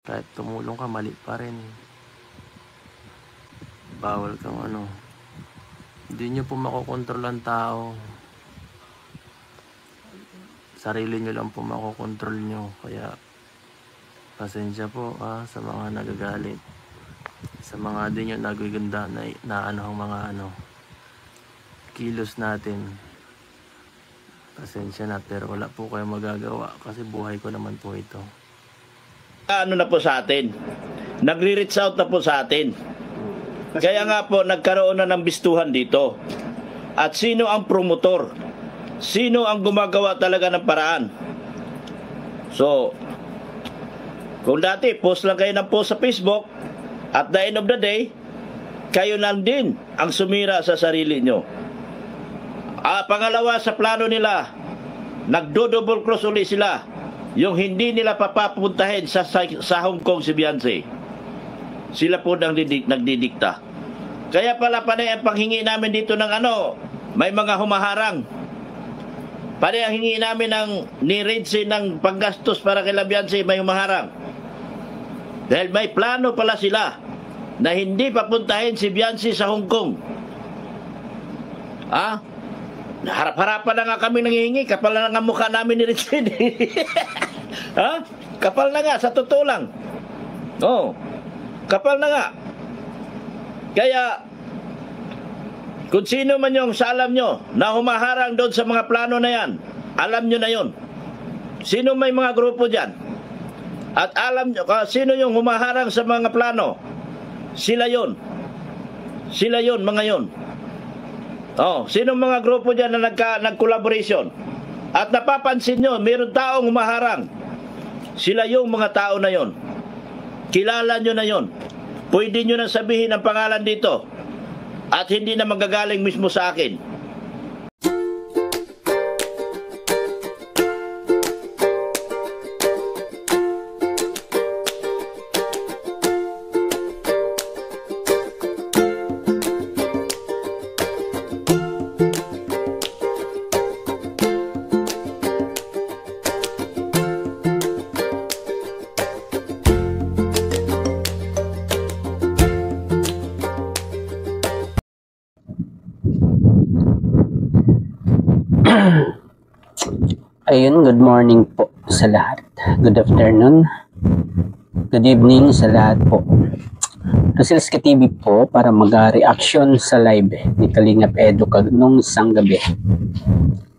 Kahit tumulong ka, mali pa rin. Bawal kang ano. Hindi nyo po makokontrol ang tao. Sarili nyo lang po makokontrol nyo. Kaya pasensya po sa mga nagagalit. Sa mga di nyo nagaganda na ano ang mga ano kilos natin. Pasensya na, pero wala po kayo magagawa kasi buhay ko naman po ito. Ano na po sa atin, nagre-reach out na po sa atin. Kaya nga po nagkaroon na ng bistuhan dito. At sino ang promotor? Sino ang gumagawa talaga ng paraan? So, kung dati post lang kayo ng post sa Facebook, at the end of the day, kayo lang din ang sumira sa sarili nyo. Pangalawa, sa plano nila, nagdo-double cross ulit sila. Yung hindi nila papapuntahin sa Hong Kong si Beyonce. Sila po nagdidikta. Kaya pala panay ang panghingi namin dito ng ano, may mga humaharang. Panay ang hingi namin ni Rinzi ng panggastos para kay Beyonce, may humaharang. Dahil may plano pala sila na hindi papuntahin si Beyonce sa Hong Kong. Harap-harapan na nga kami nanghihingi. Kapal na nga mukha namin ni Rinzi. Kapal na nga, sa totoo lang. Kapal na nga. Kaya, kung sino man yung sa alam nyo na humaharang doon sa mga plano na yan, alam nyo na yon. Sino may mga grupo dyan? At alam nyo, sino yung humaharang sa mga plano? Sila yon. Sila yon, mga yon. Sino mga grupo dyan na nag-collaboration? At napapansin nyo, mayroon taong humaharang. Sila yung mga tao na yon. Kilala nyo na yon. Pwede nyo nang sabihin ang pangalan dito. At hindi na magagaling mismo sa akin. Ayun, good morning po sa lahat. Good afternoon. Good evening sa lahat po. Roselska TV po para mag-reaction sa live ni Kalingap Edu nung isang gabi.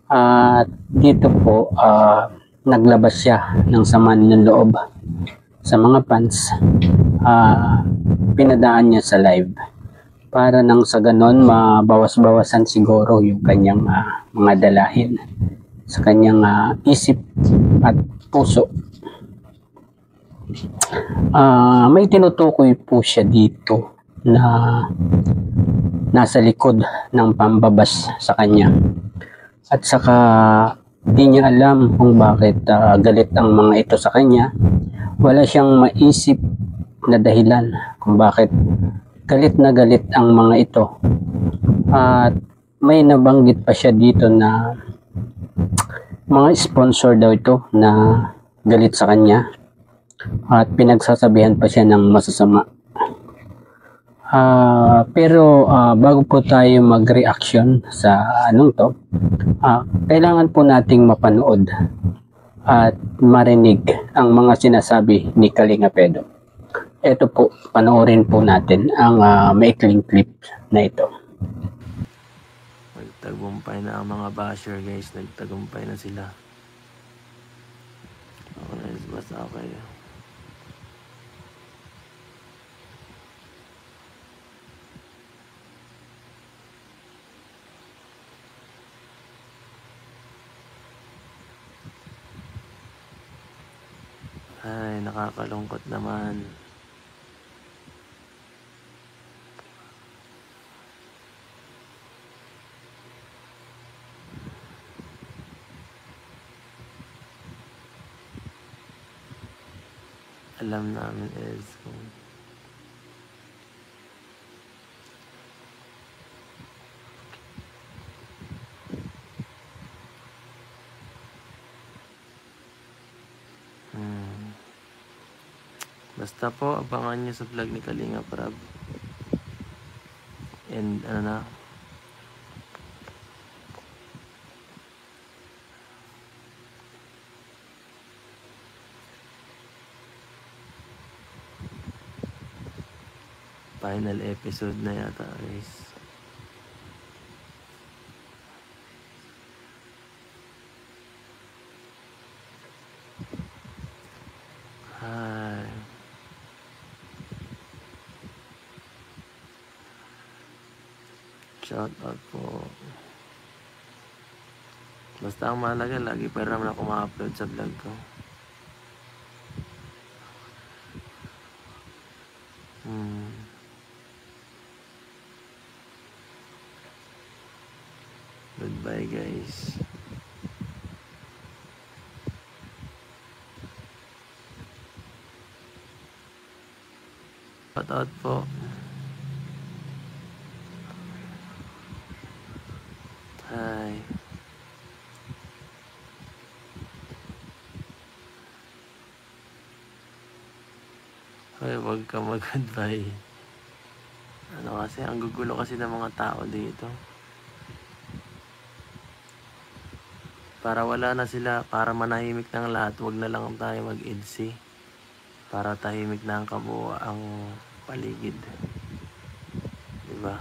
At dito po, naglabas siya ng sama ng loob sa mga fans. Pinadaan niya sa live para nang sa ganon mabawas-bawasan siguro yung kanyang mga dalahin sa kanyang isip at puso. May tinutukoy po siya dito na nasa likod ng pambabas sa kanya. At saka di niya alam kung bakit galit ang mga ito sa kanya. Wala siyang maisip na dahilan kung bakit galit na galit ang mga ito. At may nabanggit pa siya dito na mga sponsor daw ito na galit sa kanya at pinagsasabihan pa siya ng masasama. Pero bago po tayo mag-reaction sa anong to, kailangan po nating mapanood at marinig ang mga sinasabi ni Kalingap Edu. Ito po, panoorin po natin ang maikling clip na ito. Nagtagumpay na ang mga basher, guys. Nagtagumpay na sila. Okay, basta okay. Ay, nakakalungkot naman. Alam namin is kung Basta po, abangan nyo sa vlog ni Kalinga Prab. And ano na, final episode na yata, guys. Hi. Shout out po. Basta ang mahalaga, lagi pa rin naman ako ma-upload sa vlog ko. Goodbye, guys. Shout out po. Hi. Hoy, wag ka mag-goodbye. Ano kasi, ang gugulo kasi ng mga tao dito. Para wala na sila, para manahimik ng lahat, wag na lang tayo mag-EDC. Para tahimik na ang ang paligid. Diba?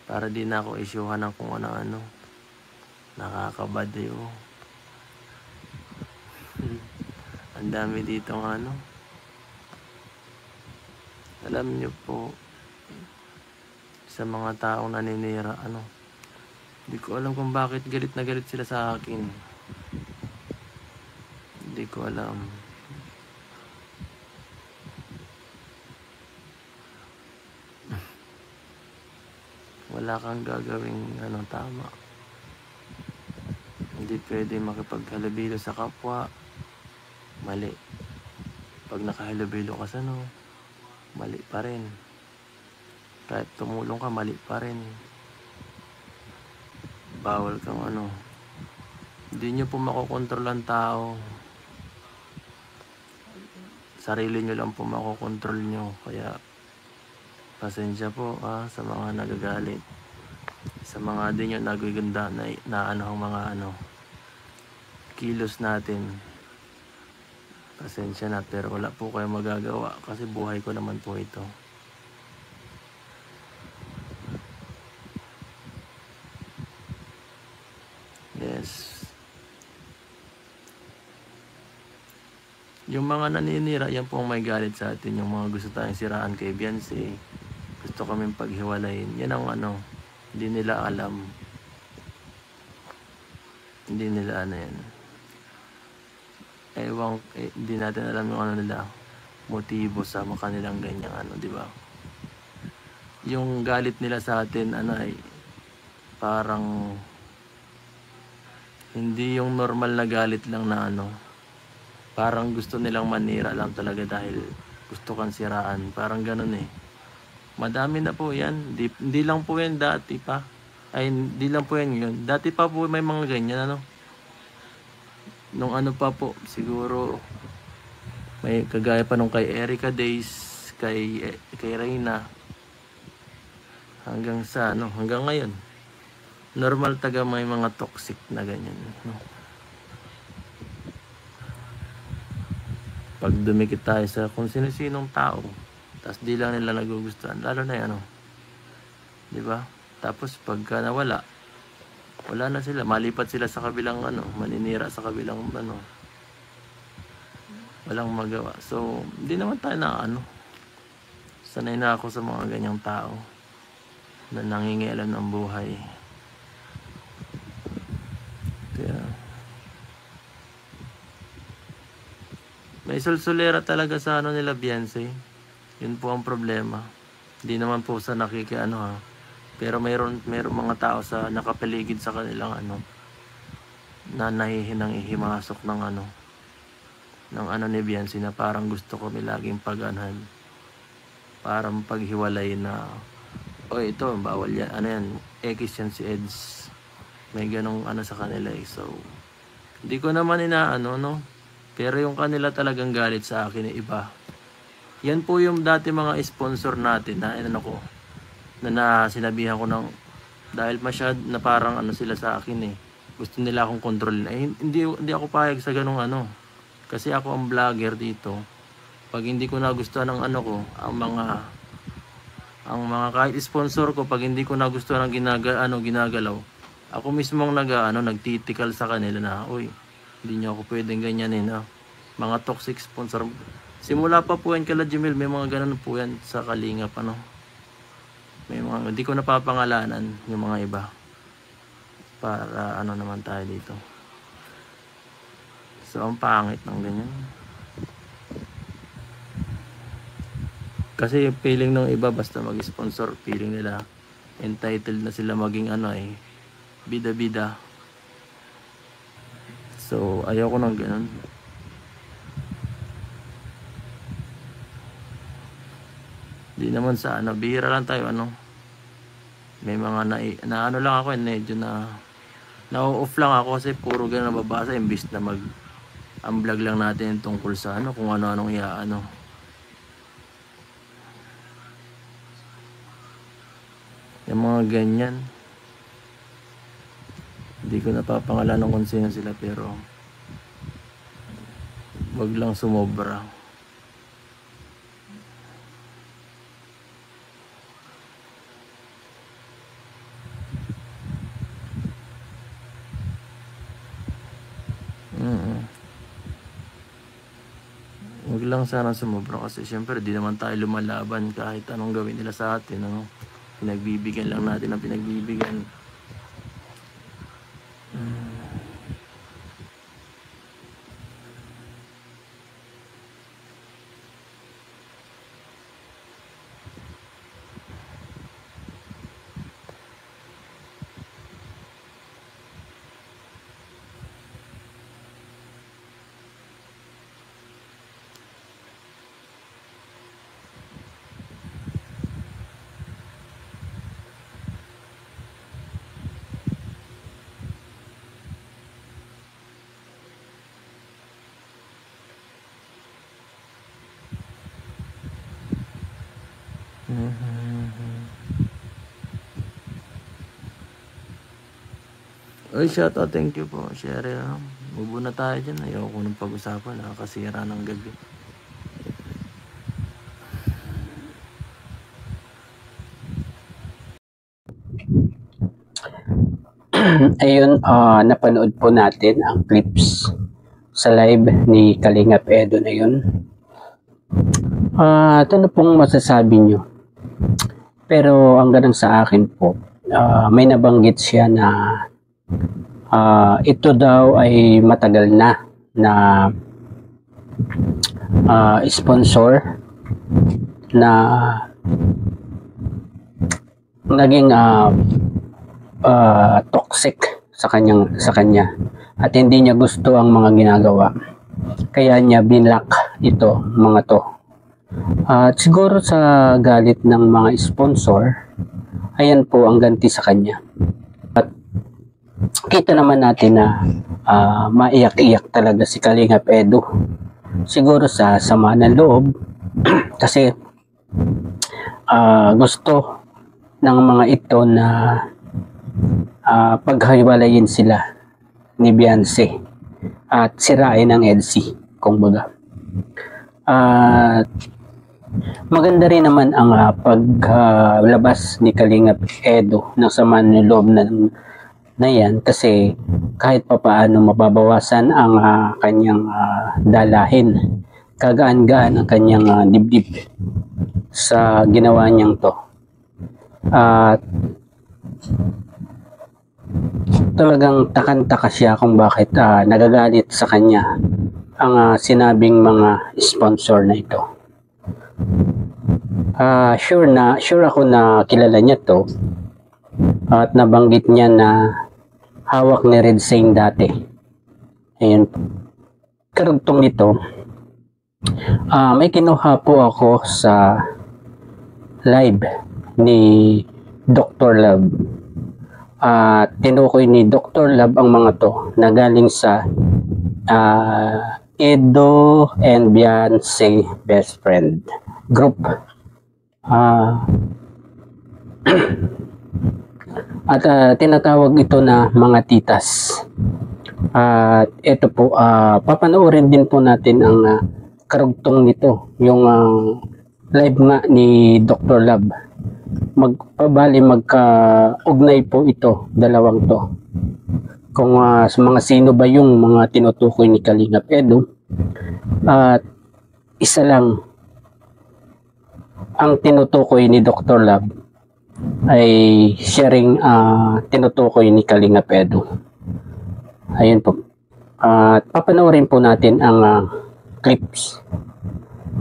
Para di na ako isyuhan ng kung ano-ano. Nakakabadiw. Ang dami dito ng ano. Alam nyo po, sa mga taong naninira, hindi ko alam kung bakit galit na galit sila sa akin. Hindi ko alam. Wala kang gagawing tama. Hindi pwede makipaghalubilo sa kapwa. Mali. Pag nakahalubilo ka sa mali pa rin. Kahit tumulong ka, mali pa rin. Bawal kang Hindi nyo po makokontrol ang tao. Sarili nyo lang po makokontrol nyo. Kaya, pasensya po sa mga nagagalit. Sa mga di nyo nagaganda na mga kilos natin. Pasensya na, pero wala po kayo magagawa kasi buhay ko naman po ito. Yes. Yung mga naninira, yan po ang may galit sa atin. Yung mga gusto tayong siraan kay Beyonce, gusto kaming paghiwalayin. Yan ang hindi nila alam. Hindi nila yan. Hindi natin alam yung nila, motibo sa kanilang ganyang di ba? Yung galit nila sa atin, ay parang hindi yung normal na galit lang na parang gusto nilang manira lang talaga dahil gusto kang siraan. Parang ganun Madami na po yan. Hindi lang po yan dati pa. Ay, hindi lang po yan yun. Dati pa po may mga ganyan, Nung pa po, siguro, may kagaya pa nung kay Erica Days, kay Reyna. Hanggang hanggang ngayon. Normal may mga toxic na ganyan, Pag dumikit tayo sa kung sino-sinong tao, tapos di lang nila nagugustuhan, lalo na di ba? Tapos pagka nawala, wala na sila, malipat sila sa kabilang maninira sa kabilang walang magawa. So, hindi naman tayo sanay na ako sa mga ganyang tao na nangingialam ng buhay. Kaya may sulsulera talaga sa nila Beyonce. Yun po ang problema. Hindi naman po sa pero mayroon mga tao sa nakapaligid sa kanilang na nahihinang ihimasok ng ni Beyonce na parang gusto ko laging pag-anhan. Parang paghiwalay na ito bawal yan. Yan, X yan si Eds. May ganong sa kanila So, Hindi ko naman inaano, no? Pero yung kanila talagang galit sa akin ay iba. Yan po yung dati mga sponsor natin na ano ko, na sinabihan ko ng dahil masyad na parang ano sila sa akin eh. Gusto nila akong kontrolin. Eh, hindi ako payag sa ganung ano. Kasi ako ang vlogger dito. Pag hindi ko nagustuhan ng ano ko, ang mga kahit sponsor ko, pag hindi ko nagustuhan ng ginagalaw, ako mismo ang nagtitikal sa kanila na, uy, hindi niyo ako pwedeng ganyanin, ah. Mga toxic sponsor. Simula pa po yan kala Jimil, may mga ganun po yan sa Kalingap, ano. May mga, hindi ko napapangalanan yung mga iba. Para ano naman tayo dito. So, ang pangit ng ganyan. Kasi yung feeling ng iba, basta mag-sponsor, feeling nila entitled na sila maging bida-bida. So, ayoko ng ganun. Di naman sa bihira lang tayo, may mga na ano lang ako, medyo na-off lang ako kasi puro ganun nababasa, imbis na ang vlog lang natin tungkol sa kung ano-anong yung mga ganyan. Hindi ko napapangalanan kung sino sila, pero wag lang sumobra. Wag lang sana sumobra kasi syempre di naman tayo lumalaban kahit anong gawin nila sa atin, Pinagbibigyan lang natin ang pinagbibigyan. Oy, shoutout, thank you po, share. Mubo na tayo dyan, ayoko nang pag-usapan, nakakasira ng gabi. Ayun, napanood po natin ang clips sa live ni Kalingap Edo na yun. Ano pong masasabi nyo? Pero ang ganang sa akin po, may nabanggit siya na ito daw ay matagal na sponsor na naging toxic sa kanya at hindi niya gusto ang mga ginagawa, kaya niya binlock ito mga to. At siguro sa galit ng mga sponsor, ayan po ang ganti sa kanya. At kita naman natin na maiyak-iyak talaga si Kalingap Edo, siguro sa sama ng loob kasi gusto ng mga ito na paghiwalayin sila ni Beyonce at sirain ang EDC, kumbaga. Maganda rin naman ang paglabas ni Kalingap Edo ng sama ng loob na yan, kasi kahit papaano mababawasan ang kanyang dalahin, kagaan-gaan ang kanyang dibdib sa ginawa niyang to. At talagang takang-taka siya kung bakit nagagalit sa kanya ang sinabing mga sponsor na ito. Sure ako na kilala niya to at nabanggit niya na hawak ni Red Zane dati. Ayun. Karugtong nito, may kinuha po ako sa live ni Dr. Love. Tinukoy ni Dr. Love ang mga to na galing sa Edo and Beyonce Best Friend Group. At tinatawag ito na mga titas. At ito po, papanoorin din po natin ang karugtong nito, yung live nga ni Dr. Love. Magka-ugnay po ito, dalawang to. Kung sa mga sino ba yung mga tinutukoy ni Kalingap Edo, at isa lang ang tinutukoy ni Dr. Love ay sharing tinutukoy ni Kalingap Edo. Ayun po. At papanoorin po natin ang clips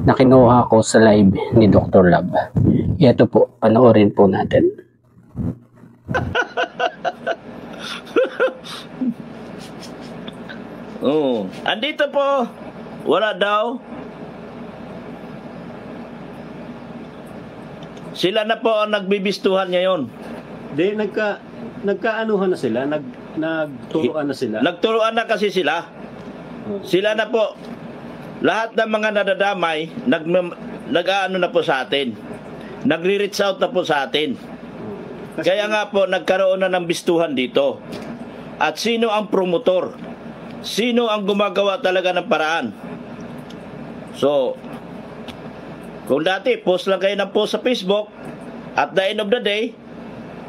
na kinuha ko sa live ni Dr. Love. Ito po, panoorin po natin. Oh, andito po. Wala daw. Sila na po ang nagbibistuhan ngayon. Di, nagkaanuhan na sila, nagturuan na sila. Nagturuan na kasi sila. Sila na po. Lahat ng mga nadadamay, nag-ano na po sa atin. Nagre-reach out na po sa atin. Kaya nga po, nagkaroon na ng bistuhan dito. At sino ang promotor? Sino ang gumagawa talaga ng paraan? So, kung dati, post lang kayo ng post sa Facebook, at the end of the day,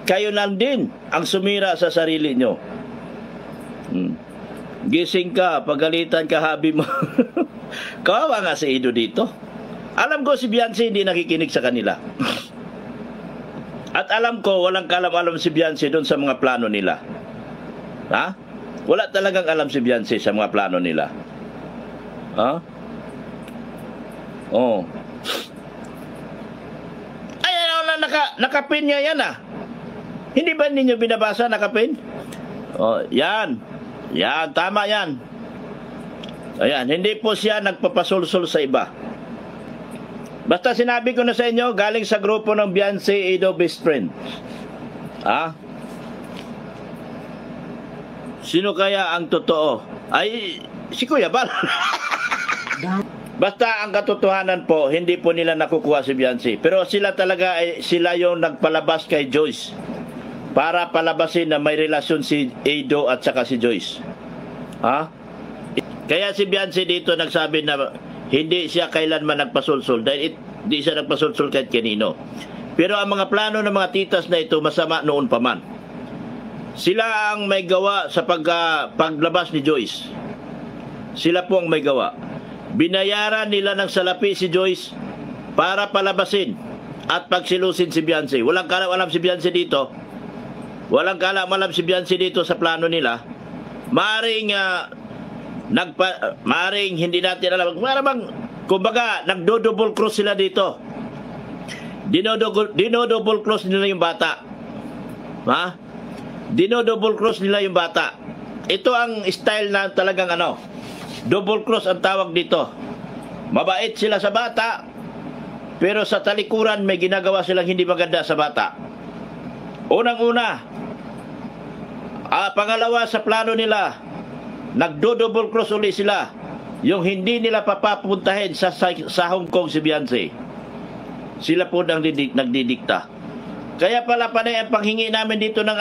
kayo lang din ang sumira sa sarili nyo. Gising ka, pagalitan ka, habi mo. Kawawa nga si Edo dito. Alam ko si Beyonce hindi nakikinig sa kanila. At alam ko, walang kalam-alam si Beyonce doon sa mga plano nila. Ha? Wala talagang alam si Beyonce sa mga plano nila. Ha? Oh. Ayan, nakapin niya yan ah. Hindi ba ninyo binabasa nakapin? Oh, yan. Yan, tama yan. Ayan, hindi po siya nagpapasulsul sa iba. Basta sinabi ko na sa inyo, galing sa grupo ng Beyonce Edo Best Friend. Ha? Sino kaya ang totoo? Ay, si Kuya Bal. Basta ang katotohanan po, hindi po nila nakukuha si Beyonce. Pero sila talaga, sila yung nagpalabas kay Joyce. Para palabasin na may relasyon si Edo at saka si Joyce. Ha? Kaya si Beyonce dito nagsabi na hindi siya kailanman nagpasulsul dahil hindi siya nagpasulsul kahit kanino. Pero ang mga plano ng mga titas na ito masama noon pa man. Sila ang may gawa sa paglabas ni Joyce. Sila po ang may gawa. Binayaran nila ng salapi si Joyce para palabasin at pagsilusin si Beyonce. Walang kalam-alam si Beyonce dito. Walang kalam-alam si Beyonce dito sa plano nila. Maring hindi natin alam. Maramang, kumbaga, nagdo-double cross sila dito. Dino-double cross nila yung bata. Ha? Dino-double cross nila yung bata. Ito ang style na talagang double cross ang tawag dito. Mabait sila sa bata, pero sa talikuran may ginagawa silang hindi maganda sa bata. Unang-una, pangalawa sa plano nila, nagdo-double cross ulit sila. Yung hindi nila papapuntahin sa Hong Kong si Beyonce. Sila po nagdidikta. Kaya pala panay ang panghingi namin dito ng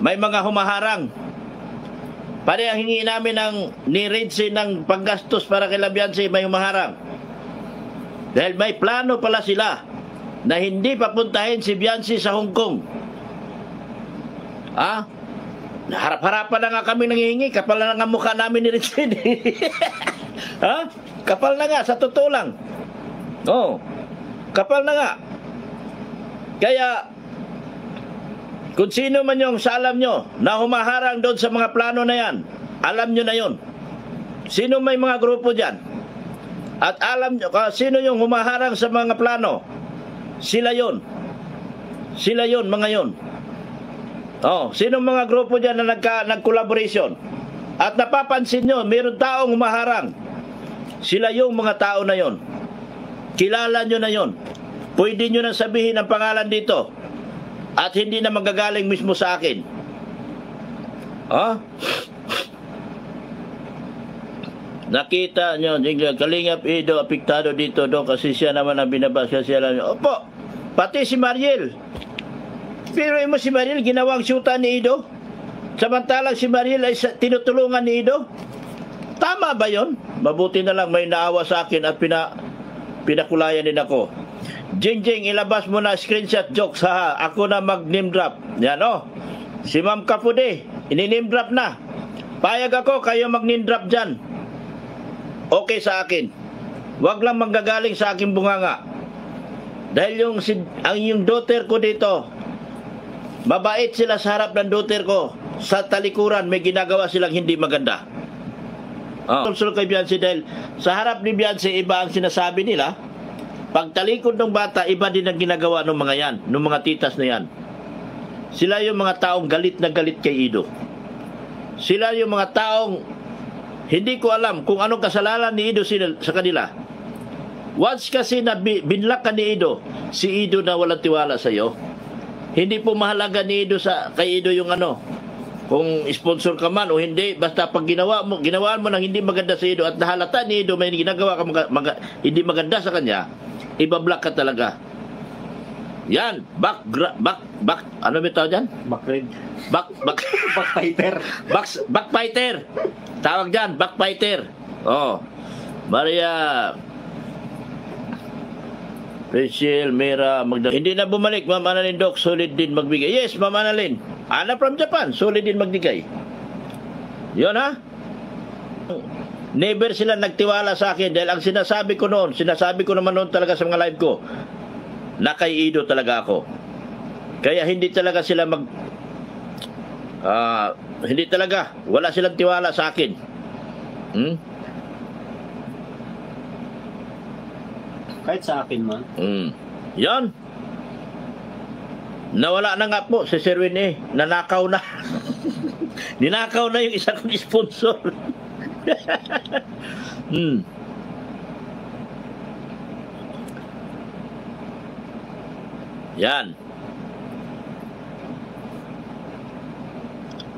may mga humaharang. Panay ang hingi namin ni Rinzi ng panggastos para kay Beyonce, may humaharang. Dahil may plano pala sila na hindi papuntahin si Beyonce sa Hong Kong. Ha? Harap-harapan na nga kami nanghihingi. Kapal na nga mukha namin ni Rinzi. Ha? Kapal na nga, sa totoo lang. Oo. Kapal na nga. Kaya, kung sino man yung sa alam nyo na humaharang doon sa mga plano na yan, alam nyo na yon. Sino may mga grupo dyan? At alam nyo, sino yung humaharang sa mga plano? Sila yon. Sila yon, mga yon. Oh, sino mga grupo dyan na nag-collaboration? At napapansin nyo, mayroon taong humaharang. Sila yung mga tao na yon. Kilala nyo na yon. Pwede nyo na sabihin ang pangalan dito. At hindi na magagaling mismo sa akin. Nakita nyo, Kalingap Ido, apektado dito, Dok, kasi siya naman ang binabasa siya lang. Opo, pati si Mariel. Pero mo si Mariel, ginawang syuta ni Ido. Samantalang si Mariel ay tinutulungan ni Ido. Tama ba yon? Mabuti na lang may naawa sa akin at pinakulayan din ako. Jingjing, ilabas mo na screenshot jokes ha. Ako na mag-name drop. Yan o. Si Ma'am Kapude, ini-name drop na. Payag ako, kayo mag-name drop dyan. Okay sa akin. Huwag lang manggagaling sa aking bunganga. Dahil yung daughter ko dito, mabait sila sa harap ng daughter ko. Sa talikuran, may ginagawa silang hindi maganda. Tulsul kay Beyonce dahil sa harap ni Beyonce, iba ang sinasabi nila. Pag talikod ng bata, iba din ang ginagawa ng mga yan, ng mga titas na yan. Sila yung mga taong galit na galit kay Ido. Sila yung mga taong hindi ko alam kung anong kasalanan ni Ido sa kanila. Once kasi na binlak ka ni Ido, si Ido na walang tiwala sa iyo. Hindi po mahalaga ni Ido kay Ido yung kung sponsor ka man o hindi, basta pag ginawaan mo ng hindi maganda sa Ido at nahalata ni Ido may ginagawa ka hindi maganda sa kanya, ibablock ka talaga. Yan, back, ano ba tawag dyan? Backfighter. Tawag dyan, backfighter. Oh, Maria, Rachel, Mira, hindi na bumalik, Ma'am Annalyn, Doc, solid din magbigay. Yes, Ma'am Annalyn. Ana from Japan, solid din magbigay. Yun ha? Never sila nagtiwala sa akin dahil ang sinasabi ko naman noon talaga sa mga live ko, na kay Ido talaga ako. Kaya hindi talaga sila hindi talaga, wala silang tiwala sa akin. Kahit sa akin man. Yan. Nawala na nga po si Sir Winnie. Nanakaw na. Ninakaw na yung isa kong sponsor. Yan.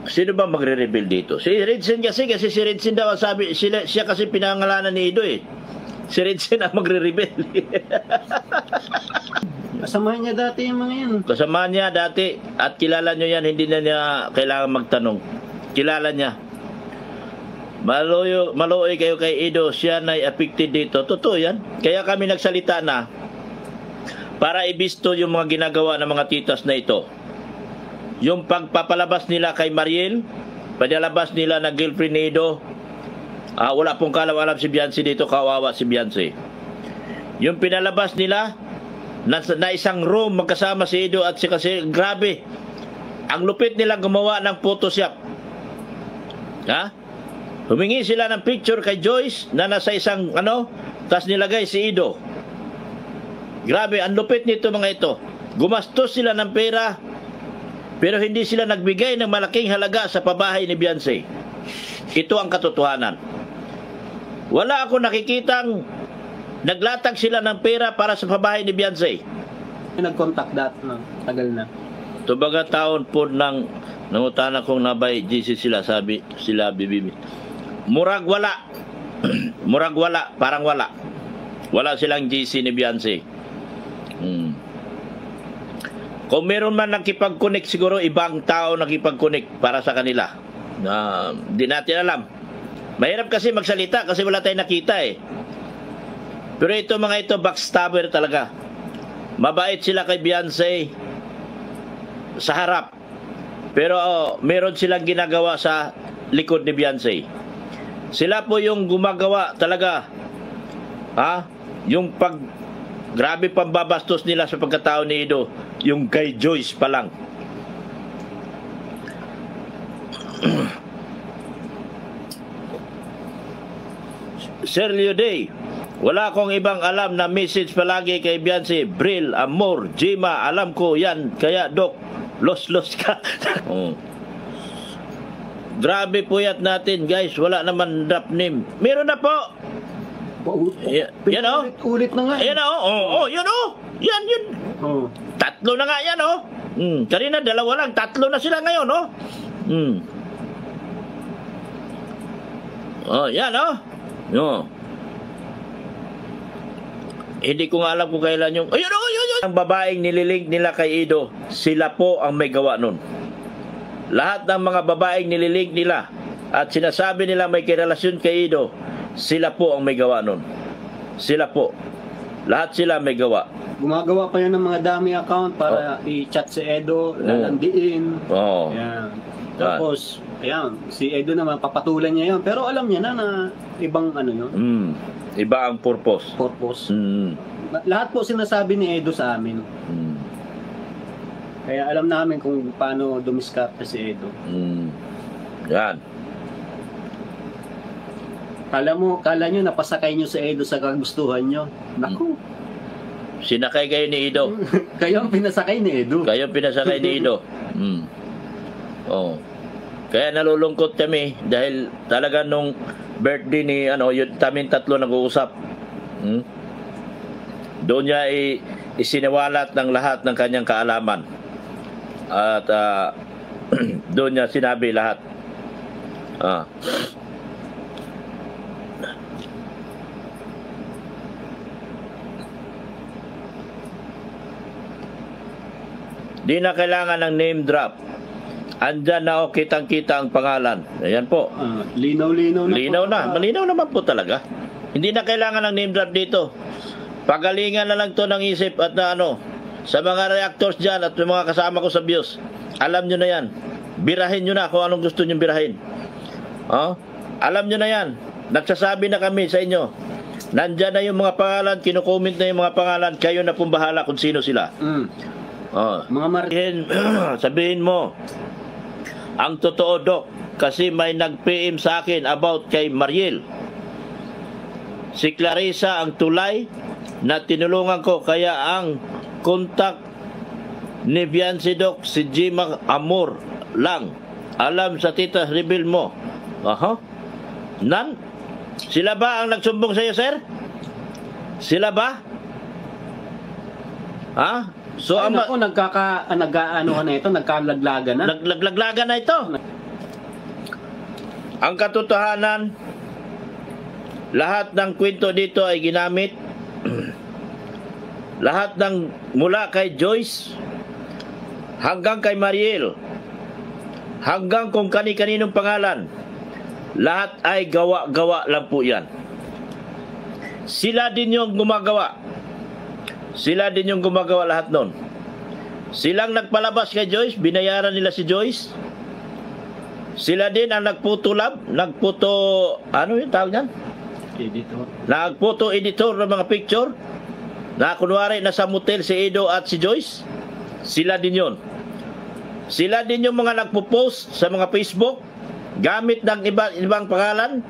Sino ba magre-reveal dito? Si Redsin kasi si Redsin daw sabi, siya kasi pinangalanan ni Ido eh. Si Redsin ang magre-reveal. Kasamahan niya dati yung mga yan. Kasamahan niya dati at kilala nyo yan, hindi na niya kailangan magtanong. Kilala niya. Maluoy kayo kay Ido, siya na affected dito. Totoo yan. Kaya kami nagsalita na para ibisto yung mga ginagawa ng mga titas na ito. Yung pagpapalabas nila kay Mariel, padalabas nila na girlfriend ni Ido, wala pong kalawalam si Beyonce dito, kawawa si Beyonce. Yung pinalabas nila na isang room magkasama si Ido at kasi grabe, ang lupit nila gumawa ng Photoshop. Humingi sila ng picture kay Joyce na nasa isang tas nilagay si Ido. Grabe, ang lupit nito mga ito. Gumastos sila ng pera pero hindi sila nagbigay ng malaking halaga sa pabahay ni Beyonce. Ito ang katotohanan. Wala ako nakikitang naglatag sila ng pera para sa pabahay ni Beyonce. Nag-contact na, tagal na. Tubaga taon po nang nangutana kong nabay GC sila, sabi sila bibibi. Murag wala. Murag wala, parang wala. Wala silang GC ni Beyonce. Kung meron man nakipag-connect, siguro ibang tao nakipag-connect para sa kanila. Di natin alam. Mahirap kasi magsalita kasi wala tayong nakita eh. Pero ito mga ito, backstabber talaga. Mabait sila kay Beyonce sa harap. Pero meron silang ginagawa sa likod ni Beyonce. Sila po yung gumagawa talaga. Yung grabe pambabastos nila sa pagkatao ni Ido. Yung kay Joyce pa lang. Sir Leo Day, wala akong ibang alam na message palagi kay Beyonce. Bril, Amor, Jima, alam ko yan. Kaya Doc, los ka. Grabe puyat natin guys. Wala naman rap name. Meron na po. Yan o. Ulit na nga. Yan o. Yan o. Yan yun. Tatlo na nga yan o. Kanina dalawa lang. Tatlo na sila ngayon o. Yan o. No. Hindi ko nga alam kung kailan yung... Ayun! Ang babaeng nililink nila kay Ido, sila po ang may gawa nun. Lahat ng mga babaeng nililink nila at sinasabi nila may kirelasyon kay Ido, sila po ang may gawa nun. Sila po. Lahat sila may gawa. Gumagawa pa yan ng mga dami account para i-chat si Edo, lalandiin. Oo. Ayan. Tapos, ayan, si Edo naman, papatulan niya yun. Pero alam niya na ibang ano yun, Iba ang purpose. purpose. Mm. Lahat po sinasabi ni Edo sa amin. Mm. Kaya alam namin kung paano dumiskarte si Edo. Yan. Kala nyo, napasakay nyo si Edo sa kagustuhan nyo. Naku, Sinakay kayo ni Ido. kayo ang pinasakay ni Edo. Kayo pinasakay ni Ido. Oh. Kaya nalulungkot kami dahil talaga nung birthday ni yun taming tatlo nag-uusap. Doon niya isiniwalat ng lahat ng kanyang kaalaman. At doon niya sinabi lahat. Di na kailangan ng name drop. Andyan na kitang-kita ang pangalan. Ayan po. Linaw-linaw na. Linaw na. Malinaw naman po talaga. Hindi na kailangan ng name drop dito. Pagalingan na lang to ng isip at sa mga reactors dyan at mga kasama ko sa BIOS. Alam nyo na yan. Birahin nyo na kung anong gusto nyo birahin. Alam nyo na yan. Nagsasabi na kami sa inyo. Nandyan na yung mga pangalan, kinukomment na yung mga pangalan, kayo na pong bahala kung sino sila. Mga sabihin mo, ang totoo, Doc, kasi may nag-PM sa akin about kay Mariel. Si Clarissa ang tulay na tinulungan ko, kaya ang contact ni Bianci, Doc, si Jima Amor lang. Alam sa tita, reveal mo. Nan? Sila ba ang nagsumbong sa iyo, sir? Sila ba? So ako nagkakaano na ito, nagkalaglaga na. Naglaglaga na ito. Ang katotohanan, lahat ng kwento dito ay ginamit. Lahat ng mula kay Joyce hanggang kay Mariel, hanggang kung kani-kaninong pangalan, lahat ay gawa-gawa lang po yan. Sila din yung gumagawa. Sila din yung gumagawa lahat nun. Silang nagpalabas kay Joyce, binayaran nila si Joyce. Sila din ang nagputo, ano yung tawag yan? Editor. Nagputo editor ng mga picture. Na kunwari nasa motel si Edo at si Joyce. Sila din yun. Sila din yung mga nagpo-post sa mga Facebook gamit ng ibang pangalan,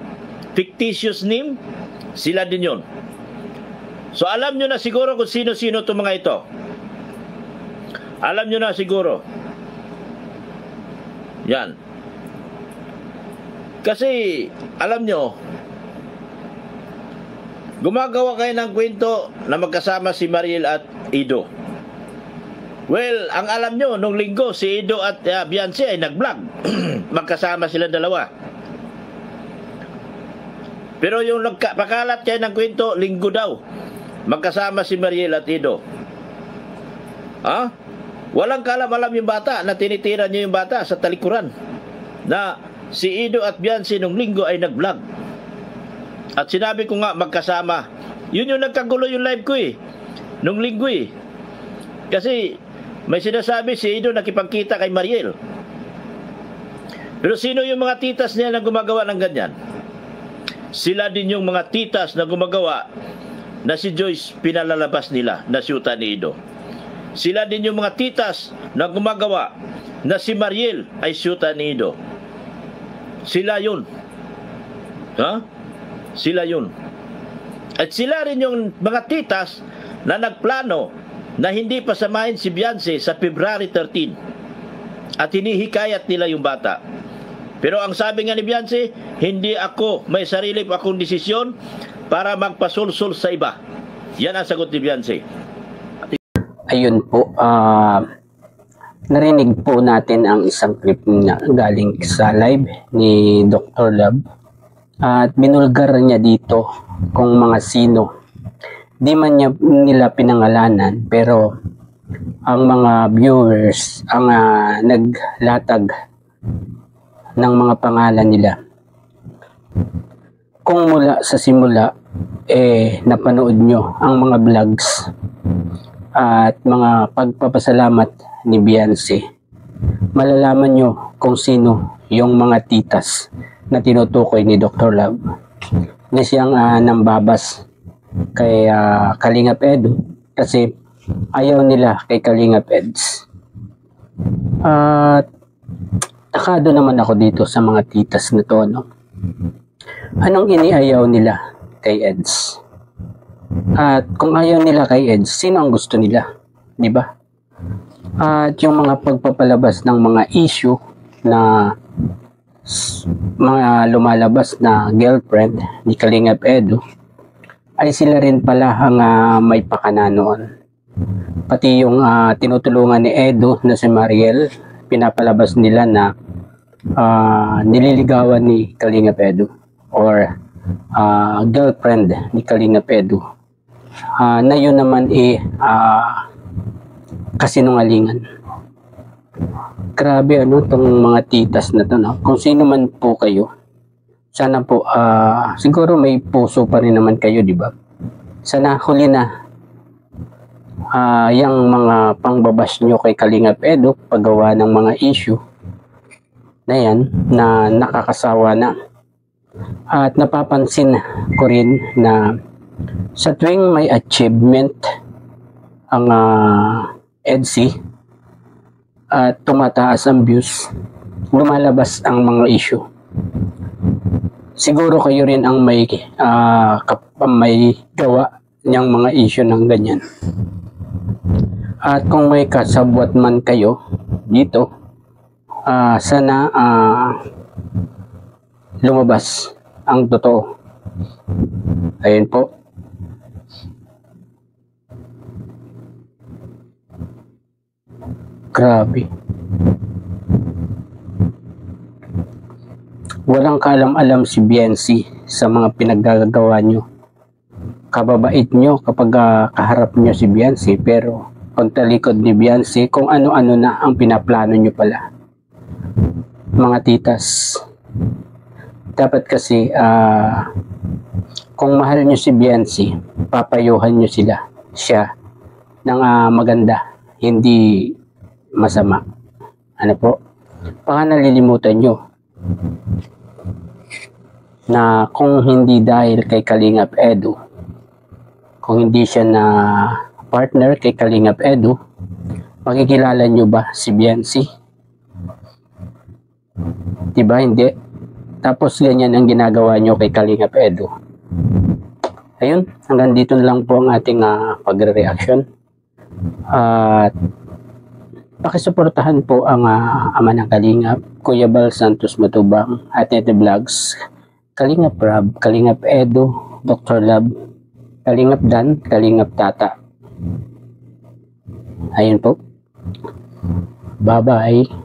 fictitious name. Sila din yun. So alam nyo na siguro kung sino-sino itong mga ito. Alam nyo na siguro. Yan. Kasi alam nyo, gumagawa kayo ng kwento na magkasama si Mariel at Ido. Well, ang alam nyo, nung linggo si Ido at Bianci ay nag-vlog. Magkasama sila dalawa. Pero yung pakalat kayo ng kwento, linggo daw. Magkasama si Mariel at Ido. Walang kalam-alam yung bata na tinitira niyo yung bata sa talikuran. Na si Ido at Bianci nung linggo ay nag-vlog. At sinabi ko nga magkasama. Yun yung nagkagulo yung live ko nung linggo Kasi may sinasabi si Ido nakipagkita kay Mariel. Pero sino yung mga titas niya na gumagawa ng ganyan? Sila din yung mga titas na gumagawa na si Joyce pinalalabas nila na siyuta ni Ido. Sila din yung mga titas na gumagawa na si Mariel ay siyuta ni Ido. Sila yun. Sila yun. At sila rin yung mga titas na nagplano na hindi pasamahin si Bianci sa February 13. At hinihikayat nila yung bata. Pero ang sabi nga ni Bianci, hindi ako, may sarili pa akong desisyon para magpasulsul sa iba. Yan ang sagot ni Bianci. Ayun po, narinig po natin ang isang clip na galing sa live ni Dr. Love. At binulgar niya dito kung mga sino. Di man nila pinangalanan, pero ang mga viewers ang naglatag ng mga pangalan nila. Kung mula sa simula napanood nyo ang mga vlogs at mga pagpapasalamat ni Beyonce, malalaman nyo kung sino yung mga titas na tinutukoy ni Dr. Love na siyang nambabas kay Kalingap Edu kasi ayaw nila kay Kalingap Eds. At takado naman ako dito sa mga titas na to, no? Anong iniayaw nila kay Eds? At kung ayaw nila kay Eds, sino ang gusto nila? Di ba? At yung mga pagpapalabas ng mga issue na mga lumalabas na girlfriend ni Kalingap Edu, ay sila rin pala ang may pakana noon. Pati yung tinutulungan ni Edu na si Mariel, pinapalabas nila na nililigawan ni Kalingap Edu or girlfriend ni Kalingap Edu, na yun naman kasinungalingan. Grabe tong mga titas na to, no? Kung sino man po kayo, sana po siguro may puso pa rin naman kayo, di ba? Sana huli na yung mga pangbabash nyo kay Kalingap Edu, paggawa ng mga issue na yan na nakakasawa na. At napapansin ko rin na sa tuwing may achievement ang EDSI at tumataas ang views, lumalabas ang mga issue. Siguro kayo rin ang may gawa niyang mga issue ng ganyan. At kung may kasabwat man kayo dito, sana lumabas ang totoo. Ayun po. Grabe. Walang kaalam-alam si Beyonce sa mga pinaggagawa nyo. Kababait nyo kapag kaharap nyo si Beyonce, pero pagtalikod ni Beyonce, kung ano-ano na ang pinaplano nyo pala. Mga titas. Dapat kasi kung mahal nyo si Beyonce, papayuhan nyo siya ng maganda, hindi masama. Ano po? Baka nalilimutan nyo na kung hindi dahil kay Kalingap Edu, kung hindi siya na partner kay Kalingap Edu, makikilala nyo ba si Beyonce? Diba hindi? Tapos ganyan ang ginagawa nyo kay Kalingap Edu. Ayun, hanggang dito lang po ang ating pagre-reaction. At pakisuportahan po ang ama ng Kalingap, Kuya Bal Santos Matubang, at Nete Vlogs, Kalingap Rab, Kalingap Edu, Dr. Love, Kalingap Dan, Kalingap Tata. Ayun po. Bye-bye.